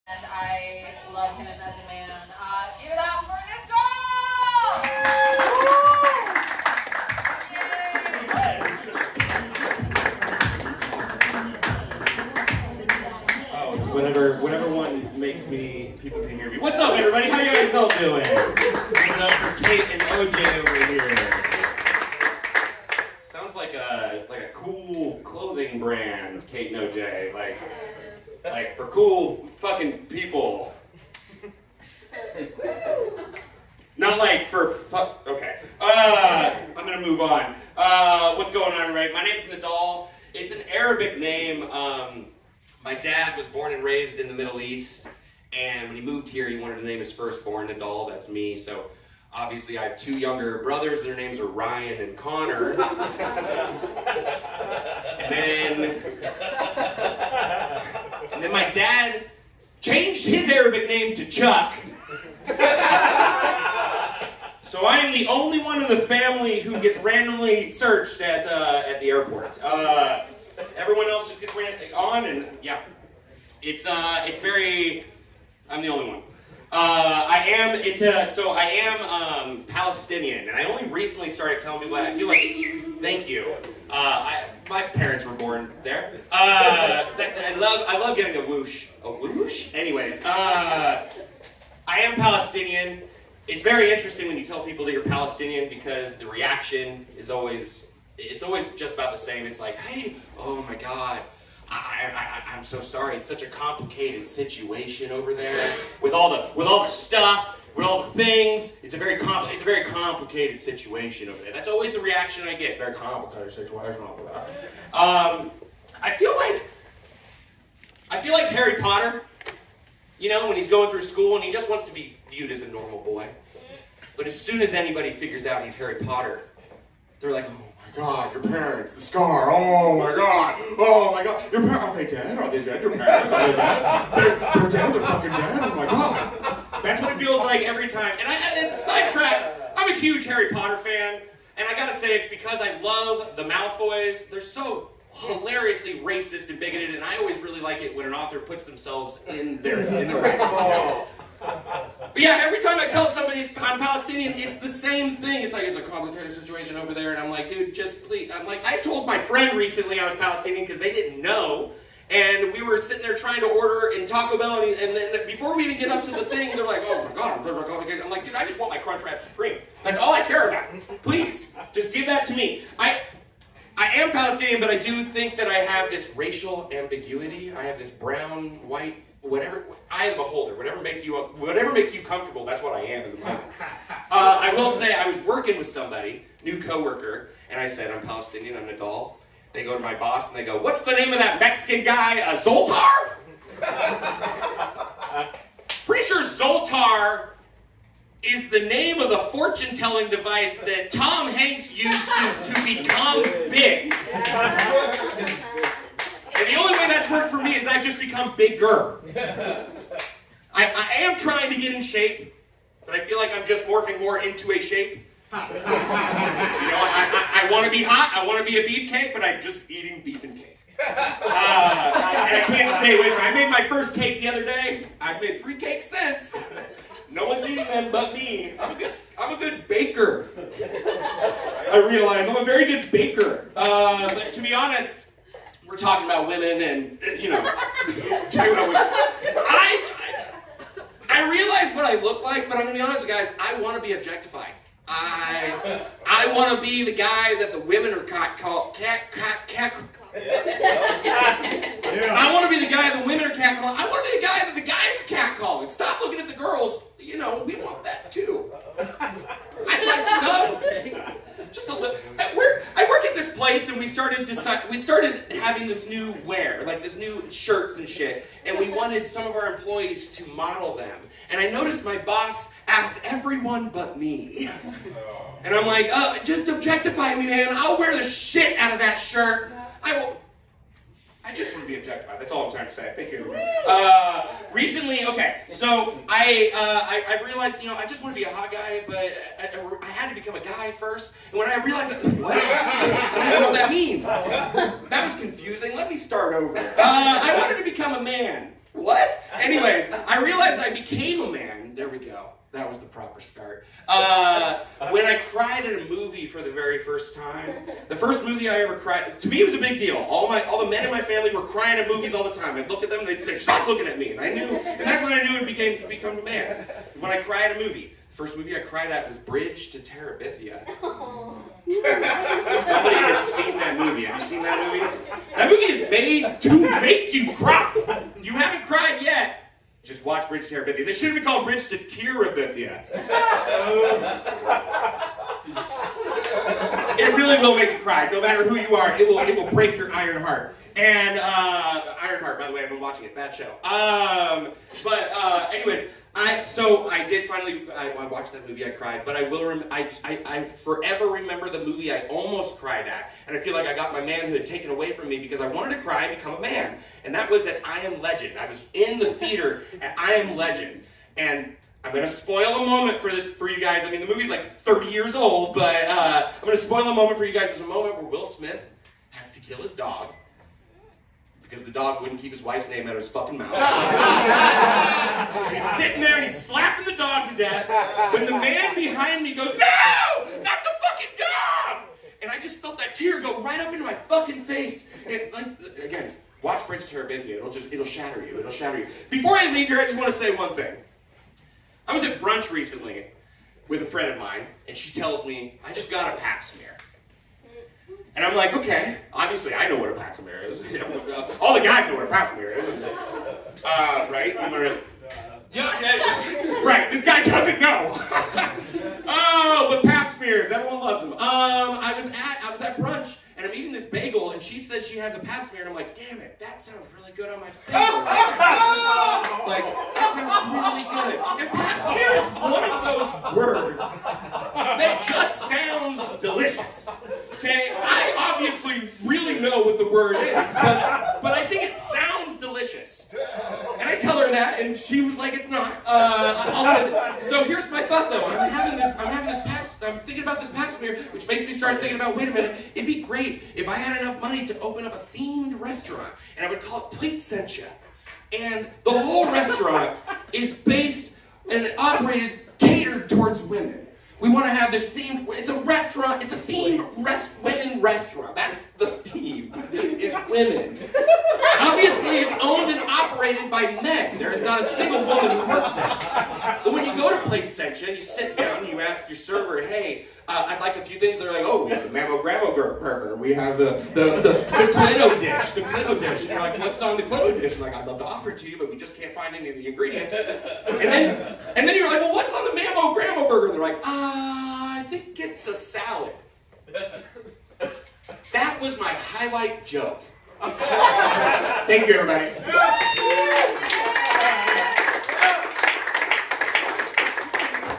And I love him as a man. Give it up for Nidal! Whenever one makes me, people can hear me. What's up, everybody? How you guys all doing? What's up for Kate and OJ over here? Sounds like a cool clothing brand, Kate and OJ. Like for cool fucking people. Not like for fuck. Okay. I'm gonna move on. What's going on, everybody? My name's Nidal. It's an Arabic name. My dad was born and raised in the Middle East, and when he moved here, he wanted to name his firstborn Nidal. That's me. So obviously, I have two younger brothers. Their names are Ryan and Connor. And then my dad changed his Arabic name to Chuck. So I am the only one in the family who gets randomly searched at the airport. Everyone else just gets on, and yeah, it's very. I'm the only one. I am Palestinian, and I only recently started telling people that. I feel like, thank you. My parents were born there. I love getting a whoosh. A whoosh? Anyways, I am Palestinian. It's very interesting when you tell people that you're Palestinian because the reaction is always just about the same. It's like, hey, oh my God, I'm so sorry. It's such a complicated situation over there with all the stuff, with all the things. It's a very complicated situation over there. That's always the reaction I get. Very complicated situation over there. I feel like Harry Potter. You know, when he's going through school and he just wants to be viewed as a normal boy. But as soon as anybody figures out he's Harry Potter, they're like, oh my God, your parents, the scar, oh my God, your parents, are they dead? Are they dead? Your parents, are they dead? They're dead, they're fucking dead, oh my God. That's what it feels like every time. And sidetrack, I'm a huge Harry Potter fan, and I gotta say it's because I love the Malfoys. They're so hilariously racist and bigoted, and I always really like it when an author puts themselves in the writings. But yeah, every time I tell somebody I'm Palestinian, it's the same thing. It's like, it's a complicated situation over there, and I'm like, dude, just please. I'm like, I told my friend recently I was Palestinian because they didn't know, and we were sitting there trying to order in Taco Bell, and then before we even get up to the thing, they're like, oh my God, I'm complicated. I'm like, dude, I just want my Crunchwrap Supreme. That's all I care about. Please, just give that to me. I am Palestinian, but I do think that I have this racial ambiguity. I have this brown, white, whatever. I am a holder. Whatever makes you comfortable, that's what I am in the moment. I will say, I was working with somebody, new coworker, and I said, I'm Palestinian, I'm Nidal. They go to my boss and they go, what's the name of that Mexican guy, Zoltar? Pretty sure Zoltar is the name of the fortune-telling device that Tom Hanks used to become big. And the only way that's worked for me is I've just become bigger. I am trying to get in shape, but I feel like I'm just morphing more into a shape. You know, I want to be hot, I want to be a beefcake, but I'm just eating beef and cake. And I can't stay away from it. I made my first cake the other day. I've made 3 cakes since. No one's eating them but me. I'm a good baker. I realize I'm a very good baker. But to be honest, we're talking about women and, you know, talking about women. I realize what I look like, but I'm gonna be honest with you guys, I want to be objectified. I want to be the guy that the women are called I want to be the guy the women are catcalling. I want to be the guy that the guys are catcalling. Stop looking at the girls. You know, we want that too. I'd like some. Just a little. I work at this place, and we started having this new wear, like this new shirts and shit, and we wanted some of our employees to model them. And I noticed my boss asked everyone but me. And I'm like, just objectify me, man. I'll wear the shit out of that shirt. I just want to be objectified. That's all I'm trying to say. Thank you. Recently, okay, so I realized, you know, I just want to be a hot guy, but I had to become a guy first. And when I realized that, what? I don't know what that means. That was confusing. Let me start over. I wanted to become a man. What? Anyways, I realized I became a man. There we go. That was the proper start. When I cried at a movie for the very first time. The first movie I ever cried, to me it was a big deal. All the men in my family were crying at movies all the time. I'd look at them and they'd say, "Stop looking at me." And that's when I knew it become a man. When I cried at a movie. The first movie I cried at was Bridge to Terabithia. Somebody has seen that movie. Have you seen that movie? That movie is made to make you cry. If you haven't cried yet, just watch Bridge to Terabithia. They should have been called Bridge to Terabithia. It really will make you cry. No matter who you are, it will break your iron heart. And Ironheart, by the way, I've been watching it. Bad show. Anyways, I did finally. I watched that movie. I cried, but I will. I forever remember the movie I almost cried at, and I feel like I got my manhood taken away from me because I wanted to cry and become a man, and that was at I Am Legend. I was in the theater at I Am Legend, and I'm gonna spoil a moment for you guys. I mean, the movie's like 30 years old, but I'm gonna spoil a moment for you guys. There's a moment where Will Smith has to kill his dog. Because the dog wouldn't keep his wife's name out of his fucking mouth. He's sitting there and he's slapping the dog to death. When the man behind me goes, "No! Not the fucking dog!" And I just felt that tear go right up into my fucking face. And again, watch Bridge to Terabithia. It'll shatter you. It'll shatter you. Before I leave here, I just want to say one thing. I was at brunch recently with a friend of mine, and she tells me, "I just got a pap smear." And I'm like, okay, obviously I know what a pap smear is. All the guys know what a pap smear is. Right? Yeah, right, this guy doesn't know. Oh, but pap smears, everyone loves them. I was at brunch, and I'm eating this bagel, and she says she has a pap smear, and I'm like, damn it, that sounds really good on my bagel. Like, that sounds really good. And pap smear is one of those words that just sounds delicious. Okay, I obviously really know what the word is, but I think it sounds delicious. And I tell her that, and she was like, "It's not." So here's my thought though. I'm thinking about this pap smear, which makes me start thinking about, wait a minute, it'd be great if I had enough money to open up a themed restaurant, and I would call it Plate Sencha. And the whole restaurant is based and operated, catered towards women. We want to have this theme. It's a restaurant. It's a themed women restaurant. That's the theme, is women. Obviously, it's owned and operated by men. There is not a single woman who works there. But when you go to Plate Sencha, you sit down and you ask your server, "Hey, I'd like a few things." They're like, "Oh, we have the Mammo-Grammo burger. We have the Clito dish. The Clito dish." And you're like, "What's on the Clito dish?" I'm like, "I'd love to offer it to you, but we just can't find any of the ingredients." And then you're like, "Well, what's on the Mammo-Grammo burger?" They're like, "I think it's a salad." That was my highlight joke. Thank you, everybody.